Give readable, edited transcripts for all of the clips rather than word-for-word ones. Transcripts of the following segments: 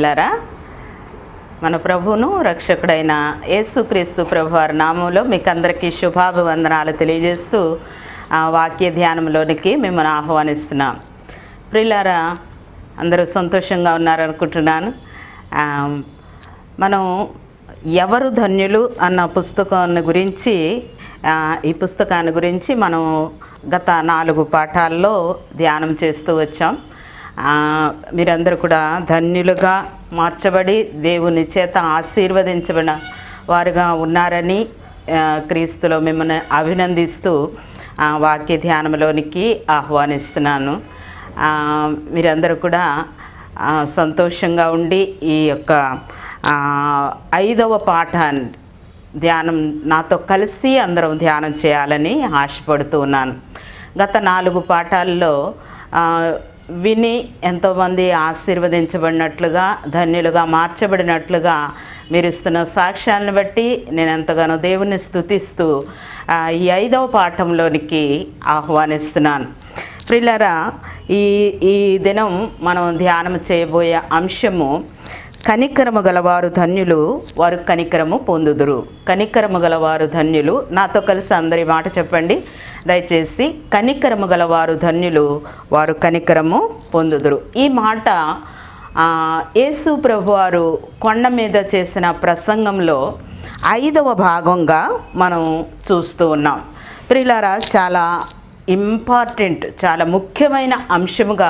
లారా మన ప్రభువును రక్షకుడైన యేసుక్రీస్తు ప్రభువారి నామంలో మీకు అందరికీ శుభాభివందనాలు తెలియజేస్తూ వాక్య ధ్యానంలోనికి మిమ్మల్ని ఆహ్వానిస్తున్నాం. ప్రియులారా, అందరూ సంతోషంగా ఉన్నారనుకుంటున్నాను. మనం ఎవరు ధన్యులు అన్న ఈ పుస్తకాన్ని గురించి మనం గత 4 పాఠాల్లో ధ్యానం చేస్తూ వచ్చాం. మీరందరూ కూడా ధన్యులుగా మార్చబడి దేవుని చేత ఆశీర్వదించబడిన వారుగా ఉన్నారని క్రీస్తులో మిమ్మల్ని అభినందిస్తూ వాక్య ధ్యానంలోనికి ఆహ్వానిస్తున్నాను. మీరందరూ కూడా సంతోషంగా ఉండి ఈ యొక్క 5వ పాఠాన్ని ధ్యానం నాతో కలిసి అందరం ధ్యానం చేయాలని ఆశపడుతూ ఉన్నాను. గత 4 పాఠాల్లో విని ఎంతోమంది ఆశీర్వదించబడినట్లుగా, ధన్యులుగా మార్చబడినట్లుగా మీరు ఇస్తున్న సాక్ష్యాలను బట్టి నేను ఎంతగానో దేవుని స్తుతిస్తూ ఈ 5వ పాఠంలోనికి ఆహ్వానిస్తున్నాను. ప్రియులారా, ఈ దినం మనం ధ్యానం చేయబోయే అంశము కనికరము గలవారు ధన్యులు, వారు కనికరము పొందుదురు. కనికరము గలవారు ధన్యులు. నాతో కలిసి అందరి మాట చెప్పండి దయచేసి. కనికరము గలవారు ధన్యులు, వారు కనికరము పొందుదురు. ఈ మాట యేసు ప్రభువారు కొండ మీద చేసిన ప్రసంగంలో 5వ భాగంగా మనం చూస్తూ ఉన్నాం. ప్రియులారా, చాలా ఇంపార్టెంట్, చాలా ముఖ్యమైన అంశముగా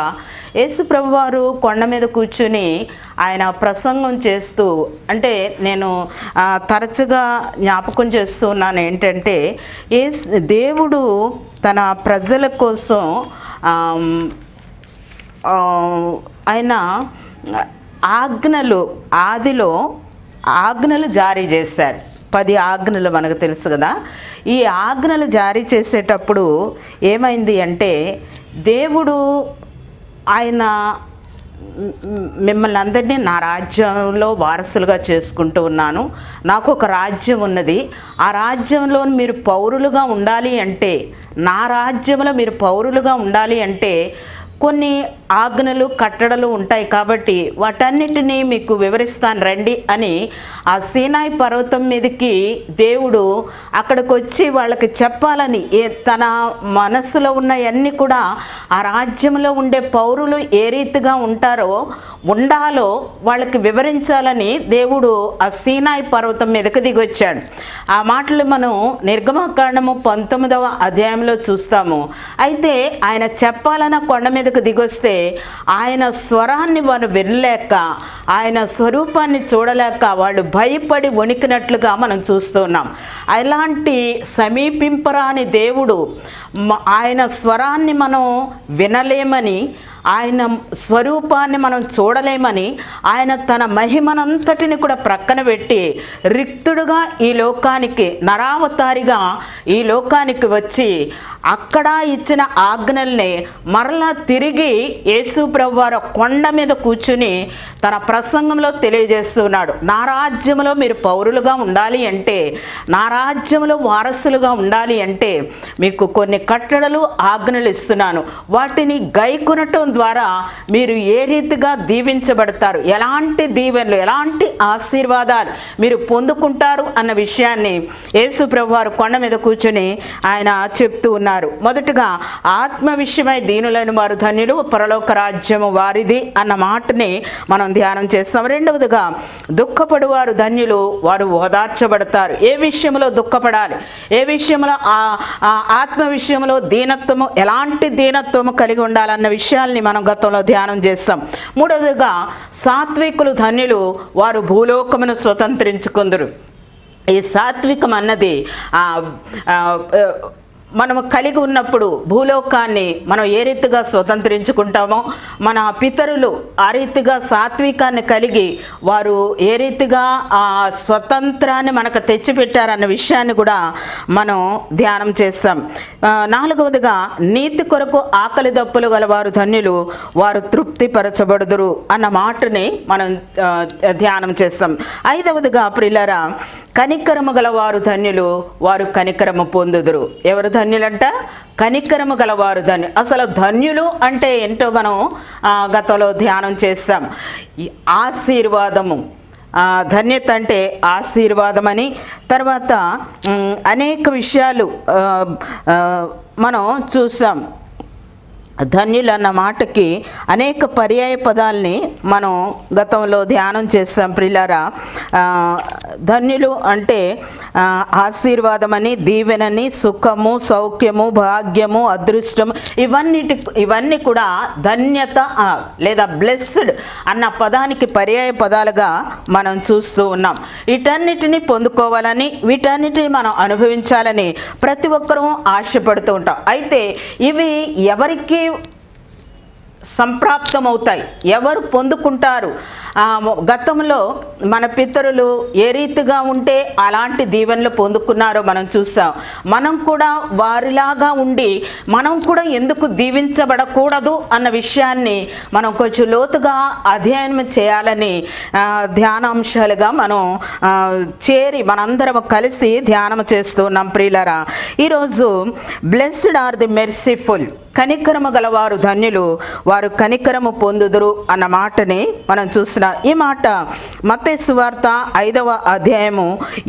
యేసు ప్రభువారు కొండ మీద కూర్చుని ఆయన ప్రసంగం చేస్తూ, అంటే నేను తరచుగా జ్ఞాపకం చేస్తూ ఉన్నాను ఏంటంటే, దేవుడు తన ప్రజల కోసం ఆయన ఆదిలో ఆజ్ఞలు జారీ చేశారు. 10 ఆజ్ఞలు మనకు తెలుసు కదా. ఈ ఆజ్ఞలు జారీ చేసేటప్పుడు ఏమైంది అంటే, దేవుడు ఆయన మిమ్మల్ని అందరినీ నా రాజ్యంలో వారసులుగా చేసుకుంటూ ఉన్నాను, నాకు ఒక రాజ్యం ఉన్నది, ఆ రాజ్యంలో మీరు పౌరులుగా ఉండాలి అంటే, నా రాజ్యంలో మీరు పౌరులుగా ఉండాలి అంటే కొన్ని ఆజ్ఞలు కట్టడలు ఉంటాయి కాబట్టి వాటన్నిటినీ మీకు వివరిస్తాను రండి అని ఆ సీనాయి పర్వతం మీదకి దేవుడు అక్కడికి వచ్చి వాళ్ళకి చెప్పాలని, తన మనస్సులో ఉన్నవన్నీ కూడా ఆ రాజ్యంలో ఉండే పౌరులు ఏ రీతిగా ఉండాలో వాళ్ళకి వివరించాలని దేవుడు ఆ సీనాయి పర్వతం మీదకి దిగొచ్చాడు. ఆ మాటలు మనం నిర్గమకాండము 19వ అధ్యాయంలో చూస్తాము. అయితే ఆయన చెప్పాలన్న కొండ మీదకు దిగొస్తే ఆయన స్వరాన్ని వారు వినలేక, ఆయన స్వరూపాన్ని చూడలేక వాళ్ళు భయపడి వణికినట్లుగా మనం చూస్తున్నాం. అలాంటి సమీపింపరాని దేవుడు, ఆయన స్వరాన్ని మనం వినలేమని, ఆయన స్వరూపాన్ని మనం చూడలేమని, ఆయన తన మహిమనంతటిని కూడా ప్రక్కన పెట్టి రిక్తుడుగా ఈ లోకానికి, నరావతారిగా ఈ లోకానికి వచ్చి అక్కడ ఇచ్చిన ఆజ్ఞల్ని మరలా తిరిగి యేసు ప్రభువారు కొండ మీద కూర్చుని తన ప్రసంగంలో తెలియజేస్తున్నాడు. నా రాజ్యంలో మీరు పౌరులుగా ఉండాలి అంటే, నా రాజ్యంలో వారసులుగా ఉండాలి అంటే మీకు కొన్ని కట్టడలు, ఆజ్ఞలు ఇస్తున్నాను. వాటిని గైకొనటం ద్వారా మీరు ఏ రీతిగా దీవించబడతారు, ఎలాంటి దీవెనలు, ఎలాంటి ఆశీర్వాదాలు మీరు పొందుకుంటారు అన్న విషయాన్ని యేసు ప్రభువారు కొండ మీద కూర్చొని ఆయన చెప్తూ ఉన్నారు. మొదటగా ఆత్మ విషయమై దీనులైన వారు ధన్యులు, పరలోక రాజ్యము వారిది అన్న మాటని మనం ధ్యానం చేస్తాం. రెండవదిగా దుఃఖపడువారు ధన్యులు, వారు ఓదార్చబడతారు. ఏ విషయంలో దుఃఖపడాలి, ఏ విషయంలో ఆత్మ విషయంలో దీనత్వము, ఎలాంటి దీనత్వము కలిగి ఉండాలన్న విషయాల్ని మనం గతంలో ధ్యానం చేస్తాం. మూడవదిగా సాత్వికులు ధన్యులు, వారు భూలోకమును స్వతంత్రించుకుందురు. ఈ సాత్వికం అన్నది మనము కలిగి ఉన్నప్పుడు భూలోకాన్ని మనం ఏ రీతిగా స్వతంత్రించుకుంటామో, మన పితరులు ఆ రీతిగా సాత్వికాన్ని కలిగి వారు ఏ రీతిగా ఆ స్వతంత్రాన్ని మనకు తెచ్చిపెట్టారన్న విషయాన్ని కూడా మనం ధ్యానం చేస్తాం. 4వదిగా నీతి కొరకు ఆకలి దప్పులు గలవారు ధన్యులు, వారు తృప్తిపరచబడుదురు అన్న మాటని మనం ధ్యానం చేస్తాం. 5వదిగా ప్రియులారా, కనికరము గలవారు ధన్యులు, వారు కనికరము పొందుదురు. ఎవరు ధన్యులంట? కనికరము గలవారు ధన్యులు. అసలు ధన్యులు అంటే ఏంటో మనం గతంలో ధ్యానం చేస్తాం. ఈ ఆశీర్వాదము, ధన్యత అంటే ఆశీర్వాదం అని. తర్వాత అనేక విషయాలు మనం చూసాం. ధన్యులు అన్న మాటకి అనేక పర్యాయ పదాలని మనం గతంలో ధ్యానం చేస్తాం ప్రియులారా. ధన్యులు అంటే ఆశీర్వాదమని, దీవెనని, సుఖము, సౌఖ్యము, భాగ్యము, అదృష్టము, ఇవన్నీ కూడా ధన్యత లేదా బ్లెస్డ్ అన్న పదానికి పర్యాయ పదాలుగా మనం చూస్తూ ఉన్నాం. వీటన్నిటిని పొందుకోవాలని, వీటన్నిటిని మనం అనుభవించాలని ప్రతి ఒక్కరూ ఆశపడుతూ ఉంటాం. అయితే ఇవి ఎవరికి సంప్రాప్తమవుతాయి, ఎవరు పొందుకుంటారు? గతంలో మన పితరులు ఏ రీతిగా ఉంటే అలాంటి దీవెనలు పొందుకున్నారో మనం చూసాం. మనం కూడా వారిలాగా ఉండి మనం కూడా ఎందుకు దీవించబడకూడదు అన్న విషయాన్ని మనం కొంచెం లోతుగా అధ్యయనం చేయాలని ధ్యానాంశాలుగా మనం చేరి మనందరం కలిసి ధ్యానం చేస్తూ ఉన్నాం ప్రియులారా. ఈరోజు బ్లెస్డ్ ఆర్ ది మెర్సిఫుల్, కనికరము గలవారు ధన్యులు, వారు కనికరము పొందుదురు అన్న మాటని మనం చూస్తున్నాం. ఈ మాట మత్తయి సువార్త 5వ అధ్యాయము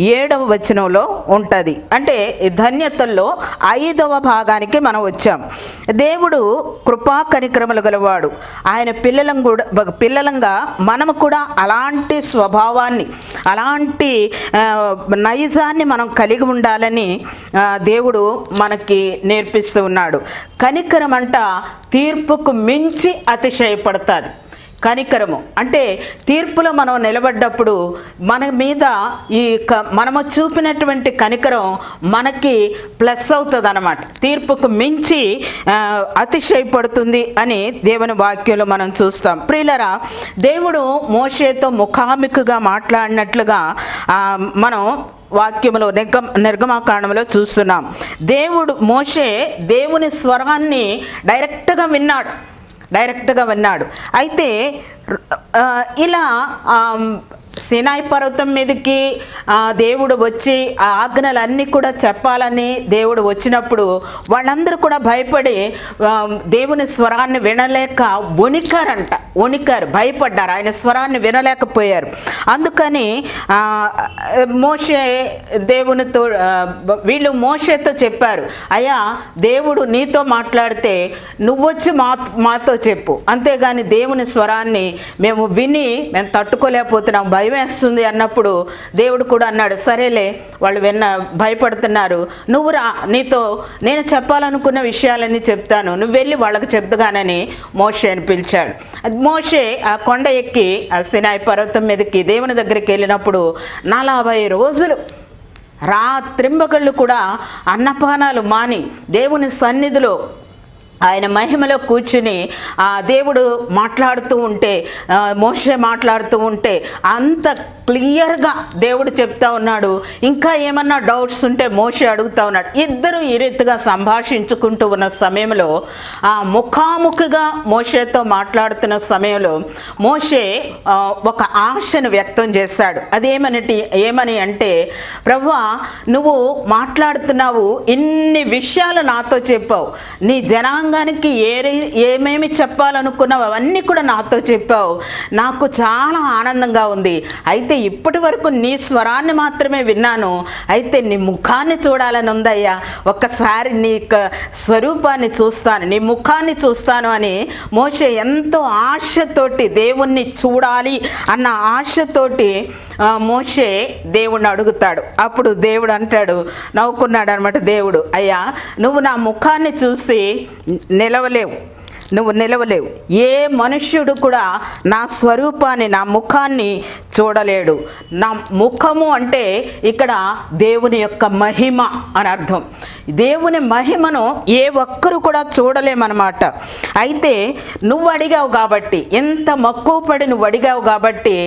7వ వచనంలో ఉంటుంది. అంటే ధన్యతల్లో 5వ భాగానికి మనం వచ్చాం. దేవుడు కృపా కనికరములు గలవాడు. ఆయన పిల్లలంగా మనము కూడా అలాంటి స్వభావాన్ని, అలాంటి నైజాన్ని మనం కలిగి ఉండాలని దేవుడు మనకి నేర్పిస్తూ ఉన్నాడు. కనికరం అంట తీర్పుకు మించి అతిశయపడుతుంది. కనికరము అంటే తీర్పులో మనం నిలబడ్డప్పుడు మన మీద మనము చూపినటువంటి కనికరం మనకి ప్లస్ అవుతుంది అన్నమాట. తీర్పుకు మించి అతిశయపడుతుంది అని దేవుని వాక్యంలో మనం చూస్తాం. ప్రియులరా, దేవుడు మోషేతో ముఖాముఖిగా మాట్లాడినట్లుగా మనం వాక్యములో నిర్గమాకాండంలో చూస్తున్నాం. మోషే దేవుని స్వరాన్ని డైరెక్ట్గా విన్నాడు. అయితే ఇలా సినాయి పర్వతం మీదకి దేవుడు వచ్చి ఆ ఆజ్ఞలన్నీ కూడా చెప్పాలని దేవుడు వచ్చినప్పుడు వాళ్ళందరూ కూడా భయపడి దేవుని స్వరాన్ని వినలేక వణికారు, భయపడ్డారు. ఆయన స్వరాన్ని వినలేకపోయారు. అందుకని వీళ్ళు మోషేతో చెప్పారు, అయ్యా దేవుడు నీతో మాట్లాడితే నువ్వొచ్చి మాతో చెప్పు, అంతేగాని దేవుని స్వరాన్ని మేము తట్టుకోలేకపోతున్నాం, భయం వేస్తుంది అన్నప్పుడు దేవుడు కూడా అన్నాడు, సరేలే వాళ్ళు భయపడుతున్నారు, నువ్వు రా, నేను చెప్పాలనుకున్న విషయాలన్నీ చెప్తాను, నువ్వు వెళ్ళి వాళ్ళకి చెప్తుగానని మోషేని పిలిచాడు. మోషే ఆ కొండ ఎక్కి ఆ సినాయి పర్వతం మీదకి దేవుని దగ్గరికి వెళ్ళినప్పుడు 40 రోజులు రాత్రింబగళ్ళు కూడా అన్నపానాలు మాని దేవుని సన్నిధిలో ఆయన మహిమలో కూర్చుని దేవుడు మాట్లాడుతూ ఉంటే, మోషే మాట్లాడుతూ ఉంటే అంత క్లియర్గా దేవుడు చెప్తా ఉన్నాడు. ఇంకా ఏమన్నా డౌట్స్ ఉంటే మోషే అడుగుతా ఉన్నాడు. ఇద్దరు ఈ రీతిగా సంభాషించుకుంటూ ఉన్న సమయంలో ముఖాముఖిగా మోషేతో మాట్లాడుతున్న సమయంలో మోషే ఒక ఆశను వ్యక్తం చేశాడు. ఏమని అంటే, ప్రభువా నువ్వు మాట్లాడుతున్నావు, ఇన్ని విషయాలు నాతో చెప్పావు, నీ జనాంగానికి ఏమేమి చెప్పాలనుకున్నావు అవన్నీ కూడా నాతో చెప్పావు, నాకు చాలా ఆనందంగా ఉంది. అయితే ఇప్పటి వరకు నీ స్వరాన్ని మాత్రమే విన్నాను, అయితే నీ ముఖాన్ని చూడాలని ఉందయ్యా, ఒక్కసారి నీ స్వరూపాన్ని చూస్తాను, నీ ముఖాన్ని చూస్తాను అని మోషే ఎంతో ఆశతోటి దేవుణ్ణి చూడాలి అన్న ఆశతోటి మోషే దేవుణ్ణి అడుగుతాడు. అప్పుడు దేవుడు అంటాడు, నవ్వుకున్నాడు అనమాట దేవుడు, అయ్యా నువ్వు నా ముఖాన్ని చూసి నిలవలేవు, ఏ మనుష్యుడు కూడా నా స్వరూపాన్ని, నా ముఖాన్ని చూడలేడు. నా ముఖము అంటే ఇక్కడ దేవుని యొక్క మహిమ అని అర్థం. దేవుని మహిమను ఏ ఒక్కరు కూడా చూడలేమన్నమాట. అయితే నువ్వు అడిగావు కాబట్టి, ఎంత మక్కువ పడి నువ్వు అడిగావు కాబట్టి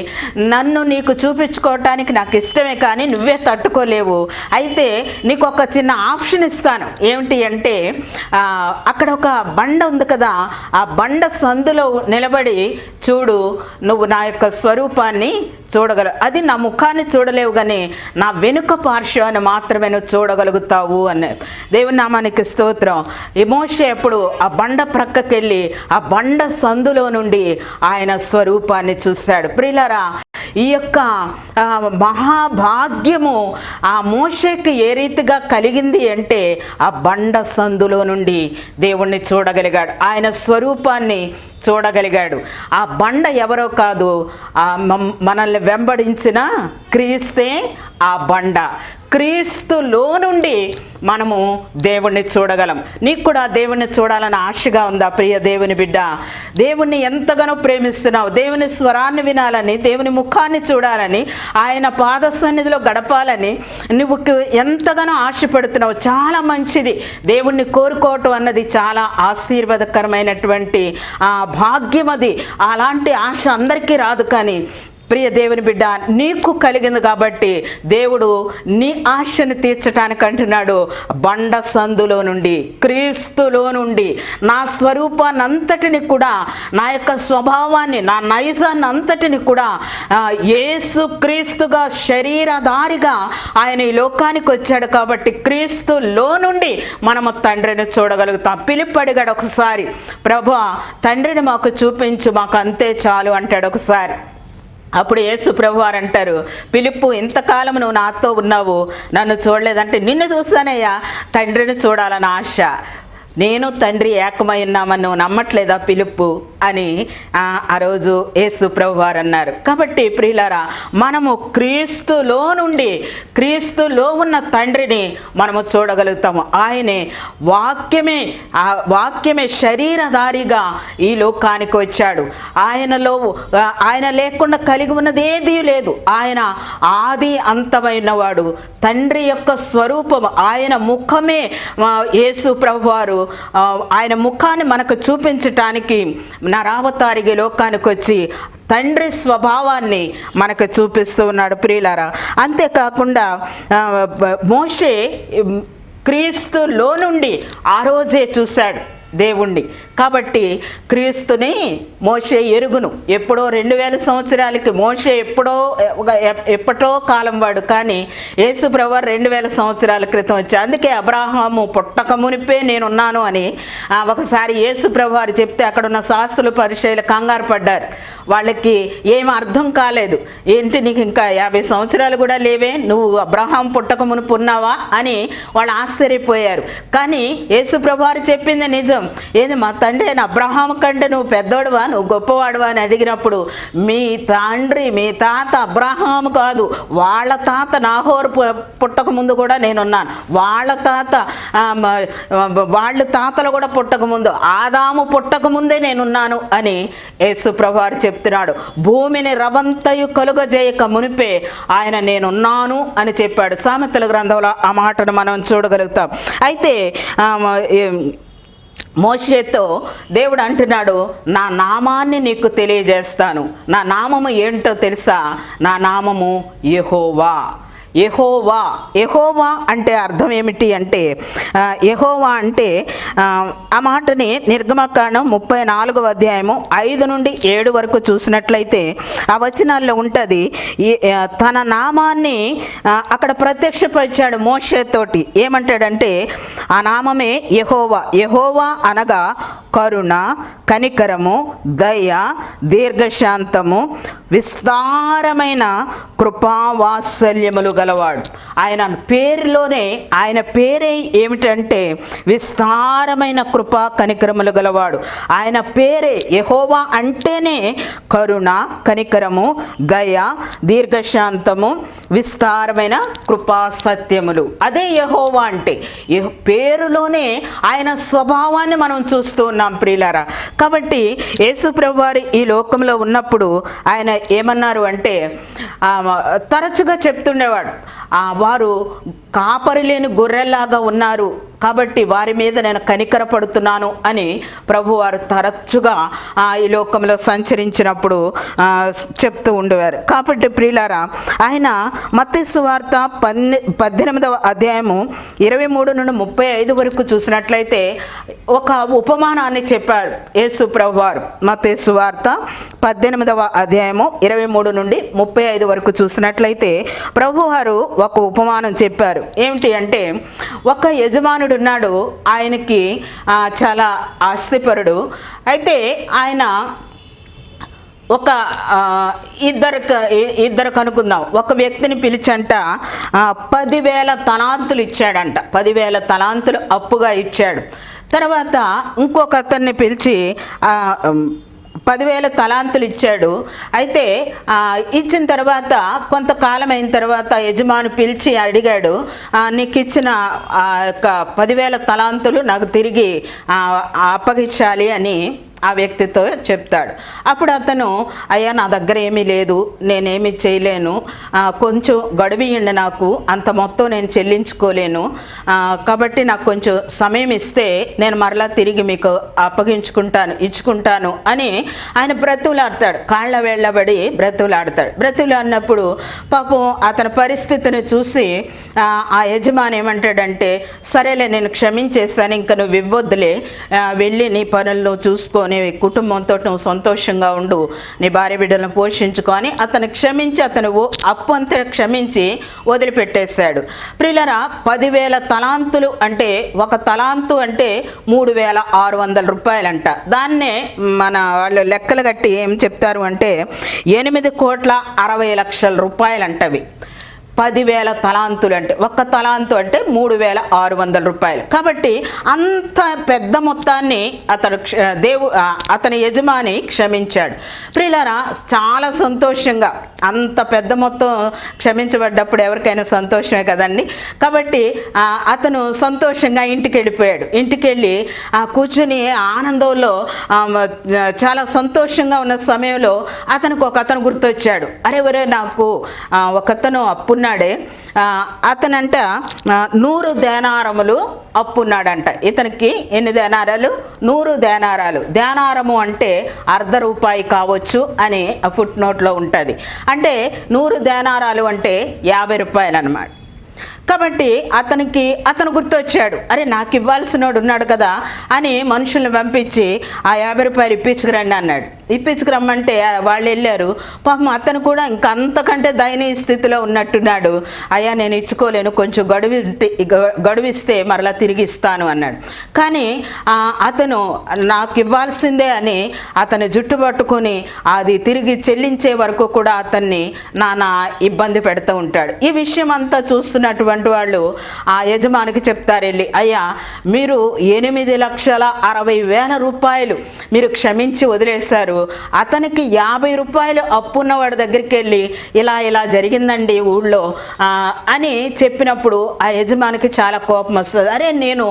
నన్ను నీకు చూపించుకోవటానికి నాకు ఇష్టమే, కానీ నువ్వే తట్టుకోలేవు. అయితే నీకు ఒక చిన్న ఆప్షన్ ఇస్తాను. ఏమిటి అంటే, అక్కడ ఒక బండ ఉంది కదా, ఆ బండ సందులో నిలబడి చూడు, నువ్వు నా యొక్క స్వరూపాన్ని అది నా ముఖాన్ని చూడలేవు కానీ నా వెనుక పార్శ్వాన్ని మాత్రమే నువ్వు చూడగలుగుతావు అని. దేవుని నామానికి స్తోత్రం. ఈ మోషే ఎప్పుడు ఆ బండ ప్రక్కకెళ్ళి ఆ బండ సందులో నుండి ఆయన స్వరూపాన్ని చూశాడు. ప్రియులారా, ఈ యొక్క మహాభాగ్యము ఆ మోషేకి ఏ రీతిగా కలిగింది అంటే ఆ బండ సందులో నుండి దేవుణ్ణి చూడగలిగాడు, ఆయన స్వరూపాన్ని చూడగలిగాడు. ఆ బండ ఎవరో కాదు, మనల్ని వెంబడించిన క్రీస్తే ఆ బండ. క్రీస్తులో నుండి మనము దేవుణ్ణి చూడగలం. నీకు కూడా దేవుణ్ణి చూడాలని ఆశగా ఉందా ప్రియ దేవుని బిడ్డ? దేవుణ్ణి ఎంతగానో ప్రేమిస్తున్నావు, దేవుని స్వరాన్ని వినాలని, దేవుని ముఖాన్ని చూడాలని, ఆయన పాద సన్నిధిలో గడపాలని నువ్వు ఎంతగానో ఆశపడుతున్నావు. చాలా మంచిది. దేవుణ్ణి కోరుకోవటం అన్నది చాలా ఆశీర్వాదకరమైనటువంటి భాగ్యం. అది అలాంటి ఆశ అందరికీ రాదు, కానీ ప్రియ దేవుని బిడ్డ నీకు కలిగింది కాబట్టి దేవుడు నీ ఆశను తీర్చడానికి అంటున్నాడు, బండ సందులో నుండి, క్రీస్తులో నుండి నా స్వరూపాన్ని అంతటిని కూడా, నా యొక్క స్వభావాన్ని, నా నైజాన్ని అంతటిని కూడా యేసు క్రీస్తుగా శరీరధారిగా ఆయన ఈ లోకానికి వచ్చాడు కాబట్టి క్రీస్తులో నుండి మనము తండ్రిని చూడగలుగుతాం. పిలుపు అడిగాడు ఒకసారి, ప్రభువా తండ్రిని మాకు చూపించు, మాకు అంతే చాలు అంటాడు ఒకసారి. అప్పుడు యేసు ప్రభువారు అంటారు, పిలుపు ఇంతకాలం నువ్వు నాతో ఉన్నావు, నన్ను చూడలేదంటే నిన్ను చూసానయ్యా, తండ్రిని చూడాలని ఆశ. నేను తండ్రి ఏకమై ఉన్నామని నువ్వు నమ్మట్లేదా పిలుపు అని ఆ రోజు యేసు ప్రభువారు అన్నారు. కాబట్టి ప్రియులారా, మనము క్రీస్తులో నుండి, క్రీస్తులో ఉన్న తండ్రిని మనము చూడగలుగుతాము. ఆయనే వాక్యమే, ఆ వాక్యమే శరీరధారిగా ఈ లోకానికి వచ్చాడు. ఆయనలో, ఆయన లేకుండా కలిగి ఉన్నది ఏదీ లేదు. ఆయన ఆది అంతమైనవాడు, తండ్రి యొక్క స్వరూపం, ఆయన ముఖమే. యేసు ప్రభువారు ఆయన ముఖాన్ని మనకు చూపించటానికి నరావతారిగా లోకానికి వచ్చి తండ్రి స్వభావాన్ని మనకు చూపిస్తూ ఉన్నాడు ప్రియులారా. అంతేకాకుండా మోషే క్రీస్తులో నుండి ఆ రోజే చూశాడు దేవుణ్ణి. కాబట్టి క్రీస్తుని మోషే ఎరుగును. ఎప్పుడో 2000 సంవత్సరాలకి, మోషే ఎప్పటో కాలం వాడు, కానీ యేసు ప్రభువారు 2000 సంవత్సరాల క్రితం వచ్చాడు. అందుకే అబ్రాహాము పుట్టక మునిపే నేనున్నాను అని ఒకసారి యేసు ప్రభువారు చెప్తే అక్కడున్న శాస్త్రులు పరిచయాలు కంగారు పడ్డారు. వాళ్ళకి ఏం అర్థం కాలేదు. ఏంటి నీకు ఇంకా 50 సంవత్సరాలు కూడా లేవే, నువ్వు అబ్రహాం పుట్టక మునుపు ఉన్నావా అని వాళ్ళు ఆశ్చర్యపోయారు. కానీ యేసు ప్రభువారు చెప్పింది నిజం. ఏది మా తండ్రి అయిన అబ్రహాం కంటే నువ్వు పెద్దోడువా, నువ్వు గొప్పవాడువా అని అడిగినప్పుడు, మీ తండ్రి, మీ తాత అబ్రహాము కాదు, వాళ్ళ తాత నాహోరు పుట్టక ముందు కూడా నేనున్నాను, వాళ్ళ తాతలు కూడా పుట్టక ముందు, ఆదాము పుట్టక ముందే నేనున్నాను అని యేసు ప్రభువారు చెప్తున్నాడు. భూమిని రవంతయు కలుగజేయక మునిపే ఆయన నేనున్నాను అని చెప్పాడు. సామెతల గ్రంథంలో ఆ మాటను మనం చూడగలుగుతాం. అయితే మోషేతో దేవుడు అంటున్నాడు, నా నామాన్ని నీకు తెలియజేస్తాను. నా నామము ఏంటో తెలుసా? నా నామము యెహోవా. యెహోవా, యెహోవా అంటే అర్థం ఏమిటి అంటే, యెహోవా అంటే ఆ మాటని నిర్గమకాండం 34వ అధ్యాయము 5 నుండి 7 వరకు చూసినట్లయితే ఆ వచనాల్లో ఉంటుంది. తన నామాన్ని అక్కడ ప్రత్యక్షపరిచాడు మోషేతోటి. ఏమంటాడంటే ఆ నామమే యెహోవా. యెహోవా అనగా కరుణ, కనికరము, దయ, దీర్ఘశాంతము, విస్తారమైన కృపావాత్సల్యములు గలవాడు. ఆయన పేరులోనే, ఆయన పేరే ఏమిటంటే విస్తారమైన కృపా కనికరములు గలవాడు. ఆయన పేరే యెహోవా అంటేనే కరుణ, కనికరము, దయ, దీర్ఘశాంతము, విస్తారమైన కృపా సత్యములు. అదే యెహోవా అంటే. పేరులోనే ఆయన స్వభావాన్ని మనం చూస్తూ ఉన్నాం ప్రియులారా. కాబట్టి యేసు ప్రభువారు ఈ లోకంలో ఉన్నప్పుడు ఆయన ఏమన్నారు అంటే తరచుగా చెప్తుండేవాడు, వారు కాపరి లేని గొర్రెల్లాగా ఉన్నారు, కాబట్టి వారి మీద నేను కనికరపడుతున్నాను అని ప్రభువారు తరచుగా ఈ లోకంలో సంచరించినప్పుడు చెప్తూ ఉండేవారు. కాబట్టి ప్రియులారా, ఆయన మత్తయి సువార్త 18వ అధ్యాయము 23 నుండి 35 వరకు చూసినట్లయితే ఒక ఉపమానాన్ని చెప్పారు యేసు ప్రభువారు. మత్తయి సువార్త 18వ అధ్యాయము 23 నుండి 35 వరకు చూసినట్లయితే ప్రభువారు ఒక ఉపమానం చెప్పారు. ఏమిటి అంటే, ఒక యజమానుడు ఉన్నాడు, ఆయనకి చాలా ఆస్తిపరుడు. అయితే ఆయన ఒక ఇద్దరు కనుక్కుందాం, ఒక వ్యక్తిని పిలిచంట 10,000 తలాంతులు ఇచ్చాడంట. 10,000 తలాంతులు అప్పుగా ఇచ్చాడు. తర్వాత ఇంకొక అతన్ని పిలిచి 10,000 తలాంతులు ఇచ్చాడు. అయితే ఇచ్చిన తర్వాత కొంతకాలం అయిన తర్వాత యజమాని పిలిచి అడిగాడు, నీకు ఇచ్చిన యొక్క 10,000 తలాంతులు నాకు తిరిగి అప్పగించాలి అని ఆ వ్యక్తితో చెప్తాడు. అప్పుడు అతను, అయ్యా నా దగ్గర ఏమీ లేదు, నేనేమి చేయలేను, కొంచెం గడువియండి, నాకు అంత మొత్తం నేను చెల్లించుకోలేను, కాబట్టి నాకు కొంచెం సమయం ఇస్తే నేను మరలా తిరిగి మీకు ఇచ్చుకుంటాను అని ఆయన బ్రతులాడతాడు. కాళ్ళ వేళ్ళబడి బ్రతులాడతాడు. బ్రతులాడినప్పుడు పాపం అతని పరిస్థితిని చూసి ఆ యజమాని ఏమంటాడంటే, సరేలే నేను క్షమించేస్తాను, ఇంకా నువ్వు ఇవ్వొద్దులే, వెళ్ళి నీ పనులను చూసుకొని కుటుంబంతో నువ్వు సంతోషంగా ఉండు, నీ భార్య బిడ్డలను పోషించుకొని అతను క్షమించి అతను అప్పు అంతా క్షమించి వదిలిపెట్టేశాడు. ప్రియులారా, 10,000 తలాంతులు అంటే, ఒక తలాంతు అంటే 3,600 రూపాయలంట. దాన్నే మన వాళ్ళు లెక్కలు కట్టి ఏం చెప్తారు అంటే 8,60,00,000 రూపాయలంటవి. 10,000 తలాంతులు అంటే, ఒక్క తలాంతు అంటే 3,600 రూపాయలు. కాబట్టి అంత పెద్ద మొత్తాన్ని అతని యజమాని క్షమించాడు. ప్రియులారా, చాలా సంతోషంగా, అంత పెద్ద మొత్తం క్షమించబడ్డప్పుడు ఎవరికైనా సంతోషమే కదండి. కాబట్టి అతను సంతోషంగా ఇంటికి వెళ్ళిపోయాడు. ఇంటికి వెళ్ళి కూర్చుని ఆనందంలో చాలా సంతోషంగా ఉన్న సమయంలో అతనికి ఒక అతను గుర్తొచ్చాడు. అరే నాకు ఒకతను అప్పున్నాడే, అతనంట 100 దేనారములు అప్పున్నాడంట. ఇతనికి ఎన్ని దేనారాలు? 100 దేనారాలు. దేనారము అంటే ₹1 కావచ్చు అని ఫుట్ నోట్లో ఉంటుంది. అంటే 100 దేనారాలు అంటే ₹50 అన్నమాట. కాబట్టి అతను గుర్తొచ్చాడు, అరే నాకు ఇవ్వాల్సినోడు ఉన్నాడు కదా అని మనుషుల్ని పంపించి ఆ ₹50 ఇప్పించుకురండి అన్నాడు. ఇప్పించుకురమ్మంటే వాళ్ళు వెళ్ళారు. పాపం అతను కూడా ఇంకా అంతకంటే దయనీయ స్థితిలో ఉన్నట్టున్నాడు. అయ్యా నేను ఇచ్చుకోలేను, కొంచెం గడువిస్తే మరలా తిరిగి ఇస్తాను అన్నాడు. కానీ అతను నాకు ఇవ్వాల్సిందే అని అతని జుట్టు పట్టుకొని అది తిరిగి చెల్లించే వరకు కూడా అతన్ని నానా ఇబ్బంది పెడుతూ ఉంటాడు. ఈ విషయం అంతా చూస్తున్నటువంటి వాళ్ళు ఆ యజమానికి చెప్తారు వెళ్ళి, అయ్యా మీరు 8,60,000 రూపాయలు మీరు క్షమించి వదిలేశారు, అతనికి ₹50 అప్పున్నవాడి దగ్గరికి వెళ్ళి ఇలా జరిగిందండి ఊళ్ళో అని చెప్పినప్పుడు ఆ యజమానికి చాలా కోపం వస్తుంది. అరే నేను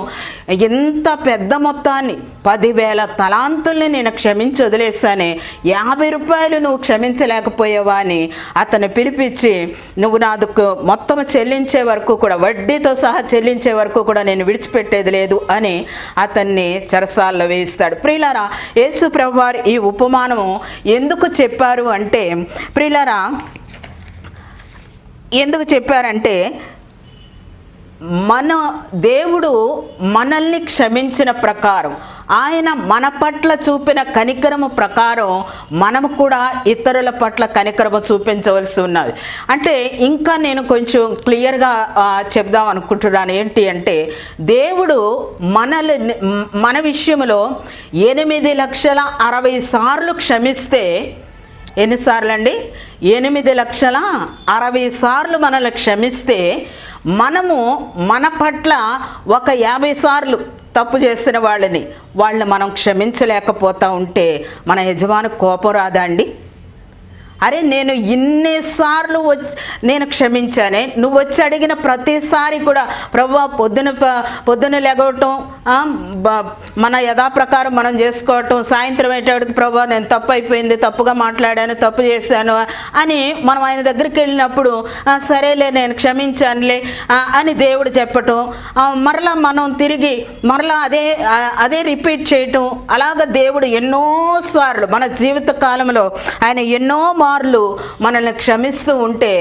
ఎంత పెద్ద మొత్తాన్ని 10,000 తలాంతుల్ని నేను క్షమించి వదిలేసానే, ₹50 నువ్వు క్షమించలేకపోయావా అని అతను పిలిపించి, నువ్వు నాకు మొత్తం చెల్లించే వరకు కూడా, వడ్డీతో సహా చెల్లించే వరకు కూడా నేను విడిచిపెట్టేది లేదు అని అతన్ని చెరసాల్లో వేయిస్తాడు. ప్రియులారా, యేసు ప్రభువారు ఈ ఉపమానము ఎందుకు చెప్పారు అంటే, ప్రియులారా ఎందుకు చెప్పారంటే, మన దేవుడు మనల్ని క్షమించిన ప్రకారం, ఆయన మన పట్ల చూపిన కనికరము ప్రకారం మనము కూడా ఇతరుల పట్ల కనికరము చూపించవలసి ఉన్నది. అంటే ఇంకా నేను కొంచెం క్లియర్గా చెప్దాం అనుకుంటున్నాను. ఏంటి అంటే, దేవుడు మన విషయంలో 8,60,000 సార్లు క్షమిస్తే, ఎన్నిసార్లు అండి? 8,60,000 సార్లు మనల్ని క్షమిస్తే, మనము మన పట్ల ఒక 50 సార్లు తప్పు చేసిన వాళ్ళని మనం క్షమించలేకపోతూ ఉంటే మన యజమాని కోపం రాదా అండి? అరే నేను ఇన్నిసార్లు నేను క్షమించానే, నువ్వు వచ్చి అడిగిన ప్రతిసారి కూడా ప్రభువా పొద్దున లెగవటం, మన యథాప్రకారం మనం చేసుకోవటం, సాయంత్రం అయ్యేటప్పటికి ప్రభువా నేను తప్పు అయిపోయింది, తప్పుగా మాట్లాడాను, తప్పు చేశాను అని మనం ఆయన దగ్గరికి వెళ్ళినప్పుడు సరేలే నేను క్షమించానులే అని దేవుడు చెప్పటం, మరలా మనం తిరిగి మరలా అదే రిపీట్ చేయటం. అలాగ దేవుడు ఎన్నోసార్లు మన జీవిత కాలంలో ఆయన ఎన్నో మార్లు మనల్ని క్షమిస్తూ ఉంటే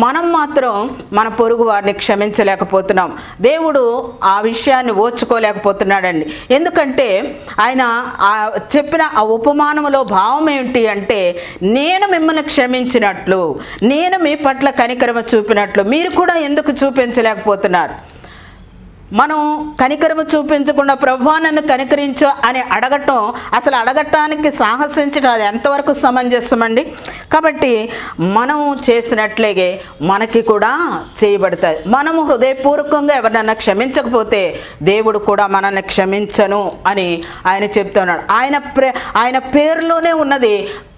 మనం మాత్రం మన పొరుగు వారిని క్షమించలేకపోతున్నాం. దేవుడు ఆ విషయాన్ని ఓర్చుకోలేకపోతున్నాడండి. ఎందుకంటే ఆయన చెప్పిన ఆ ఉపమానంలో భావం ఏమిటి అంటే, నేను మిమ్మల్ని క్షమించినట్లు, నేను మీ పట్ల కనికరమ చూపినట్లు మీరు కూడా ఎందుకు చూపించలేకపోతున్నారు? మనం కనికరము చూపించకుండా ప్రభువా నన్ను కనికరించు అని అడగటం, అసలు అడగటానికి సాహసించడం అది ఎంతవరకు సమంజసమండి? కాబట్టి మనం చేసినట్లేగే మనకి కూడా చేయబడతాయి. మనము హృదయపూర్వకంగా ఎవరినన్నా క్షమించకపోతే దేవుడు కూడా మనల్ని క్షమించను అని ఆయన చెప్తున్నాడు. ఆయన పేరులోనే ఉన్నది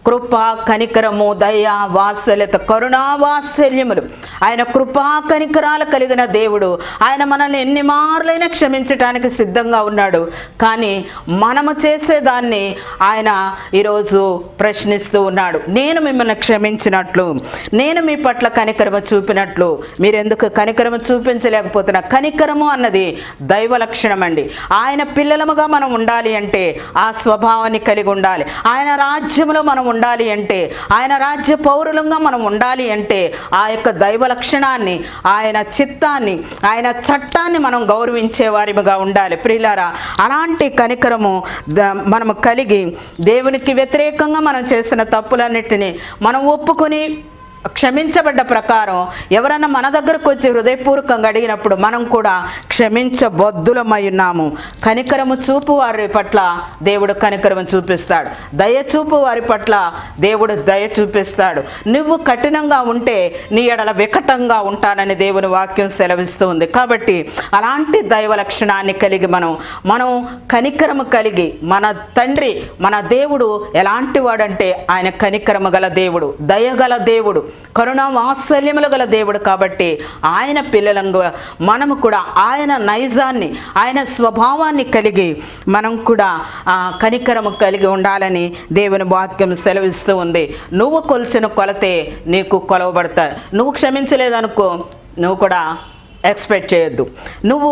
కృపా, కనికరము, దయ, వాత్సల్యత, కరుణా, వాత్సల్యములు. ఆయన కృపా కనికరాలు కలిగిన దేవుడు. ఆయన మనల్ని ఎన్ని మార్లైనా క్షమించటానికి సిద్ధంగా ఉన్నాడు. కానీ మనము చేసేదాన్ని ఆయన ఈరోజు ప్రశ్నిస్తూ ఉన్నాడు. నేను మిమ్మల్ని క్షమించినట్లు, నేను మీ పట్ల కనికరము చూపినట్లు మీరెందుకు కనికరము చూపించలేకపోతున్నా? కనికరము అన్నది దైవ లక్షణం అండి. ఆయన పిల్లలముగా మనం ఉండాలి అంటే ఆ స్వభావాన్ని కలిగి ఉండాలి. ఆయన రాజ్యంలో మనం ఉండాలి అంటే, ఆయన రాజ్య పౌరులంగా మనం ఉండాలి అంటే ఆ యొక్క దైవ లక్షణాన్ని, ఆయన చిత్తాన్ని, ఆయన చట్టాన్ని మనం గౌరవించే వారిగా ఉండాలి. ప్రియులారా, అలాంటి కనికరము మనము కలిగి దేవునికి వ్యతిరేకంగా మనం చేసిన తప్పులన్నిటినీ మనం ఒప్పుకొని క్షమించబడ్డ ప్రకారం ఎవరన్నా మన దగ్గరకు వచ్చి హృదయపూర్వకంగా అడిగినప్పుడు మనం కూడా క్షమించబద్దులమై ఉన్నాము. కనికరము చూపు వారి పట్ల దేవుడు కనికరము చూపిస్తాడు. దయ చూపు వారి పట్ల దేవుడు దయ చూపిస్తాడు. నువ్వు కఠినంగా ఉంటే నీ ఎడల వికటంగా ఉంటానని దేవుని వాక్యం సెలవిస్తూ ఉంది. కాబట్టి అలాంటి దైవ లక్షణాన్ని కలిగి మనం కనికరము కలిగి, మన తండ్రి మన దేవుడు ఎలాంటి వాడంటే ఆయన కనికరము గల దేవుడు, దయగల దేవుడు, కరుణా వాత్సల్యములు గల దేవుడు. కాబట్టి ఆయన పిల్లలంగా మనము కూడా ఆయన నైజాన్ని, ఆయన స్వభావాన్ని కలిగి మనం కూడా కనికరము కలిగి ఉండాలని దేవుని వాక్యం సెలవిస్తూ ఉంది. నువ్వు కొలిచిన కొలతే నీకు కొలవబడతాయి. నువ్వు క్షమించలేదనుకో, నువ్వు కూడా ఎక్స్పెక్ట్ చేయొద్దు. నువ్వు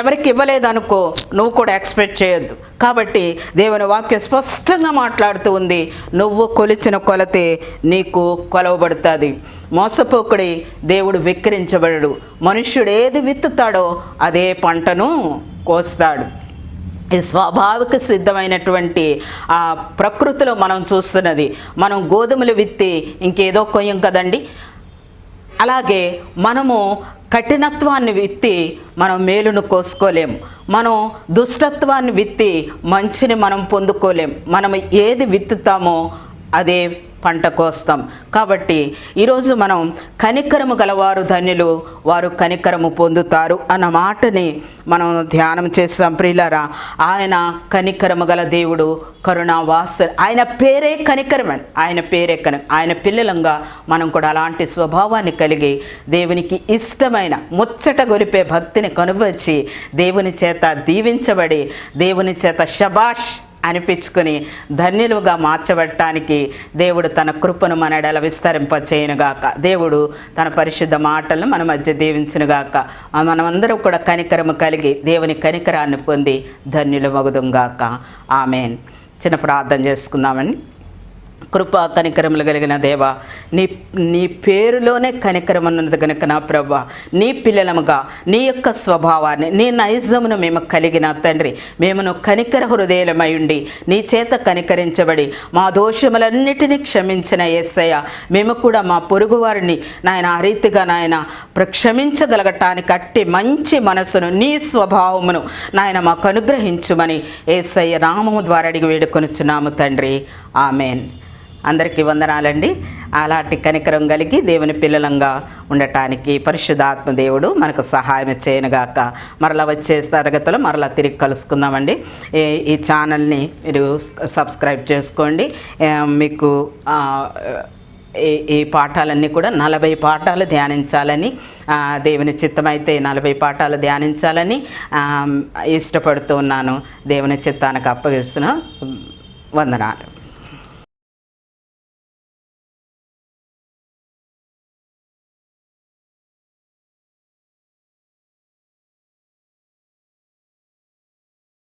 ఎవరికి ఇవ్వలేదనుకో, నువ్వు కూడా ఎక్స్పెక్ట్ చేయొద్దు. కాబట్టి దేవుని వాక్యం స్పష్టంగా మాట్లాడుతూ ఉంది, నువ్వు కొలిచిన కొలతే నీకు కొలవబడుతుంది. మోసపోకుడి దేవుడు వెక్కిరించబడడు. మనుష్యుడు ఏది విత్తుతాడో అదే పంటను కోస్తాడు. ఈ స్వాభావిక సిద్ధమైనటువంటి ఆ ప్రకృతిలో మనం చూస్తున్నది. మనం గోధుమలు విత్తి ఇంకేదో కొయ్యం కదండి. అలాగే మనము కఠినత్వాన్ని విత్తి మనం మేలును కోసుకోలేము. మనం దుష్టత్వాన్ని విత్తి మంచిని మనం పొందుకోలేం. మనం ఏది విత్తుతామో అదే పంట కోస్తాం. కాబట్టి ఈరోజు మనం కనికరము గలవారు ధన్యులు, వారు కనికరము పొందుతారు అన్న మాటని మనం ధ్యానం చేస్తాం. ప్రియులారా, ఆయన కనికరము గల దేవుడు, కరుణా ఆయన పేరే కనికరమని, ఆయన పేరే ఆయన పిల్లలంగా మనం కూడా అలాంటి స్వభావాన్ని కలిగి దేవునికి ఇష్టమైన ముచ్చట గొలిపే భక్తిని కనుబర్చి దేవుని చేత దీవించబడి దేవుని చేత శబాష్ అనిపించుకొని ధన్యులుగా మార్చబడటానికి దేవుడు తన కృపను మన ఎడల విస్తరింపచేయునుగాక. దేవుడు తన పరిశుద్ధ మాటలను మన మధ్య దీవించునుగాక. మనమందరం కూడా కనికరము కలిగి దేవుని కనికరాన్ని పొంది ధన్యులు మగుదుంగాక. ఆమెన్. చిన్న ప్రార్థన చేసుకుందామండి. కృపా కనికరములు కలిగిన దేవా, నీ పేరులోనే కనికరం ఉన్నది కనుక నా ప్రభా, నీ పిల్లలముగా నీ యొక్క స్వభావాన్ని, నీ నైజమును మేము కలిగిన తండ్రి, మేమును కనికర హృదయమై ఉండి నీ చేత కనికరించబడి మా దోషములన్నిటినీ క్షమించిన యేసయ్య, మేము కూడా మా పొరుగు వారిని నాయన ఆ రీతిగా నాయన క్షమించగలగటానికి అట్టి మంచి మనసును, నీ స్వభావమును నాయన మాకు అనుగ్రహించుమని యేసయ్య నామము ద్వారా అడిగి వేడుకొనుచున్నాము తండ్రి. ఆమెన్. అందరికీ వందనాలండి. అలాంటి కనికరం కలిగి దేవుని పిల్లలంగా ఉండటానికి పరిశుద్ధాత్మ దేవుడు మనకు సహాయం చేయనుగాక. మరలా వచ్చే తరగతిలో మరలా తిరిగి కలుసుకుందామండి. ఈ ఛానల్ని మీరు సబ్స్క్రైబ్ చేసుకోండి. మీకు ఈ పాఠాలన్నీ కూడా 40 పాఠాలు ధ్యానించాలని, దేవుని చిత్తమైతే 40 పాఠాలు ధ్యానించాలని ఇష్టపడుతూ ఉన్నాను. దేవుని చిత్తానికి అప్పగిస్తున్న వందనాలు.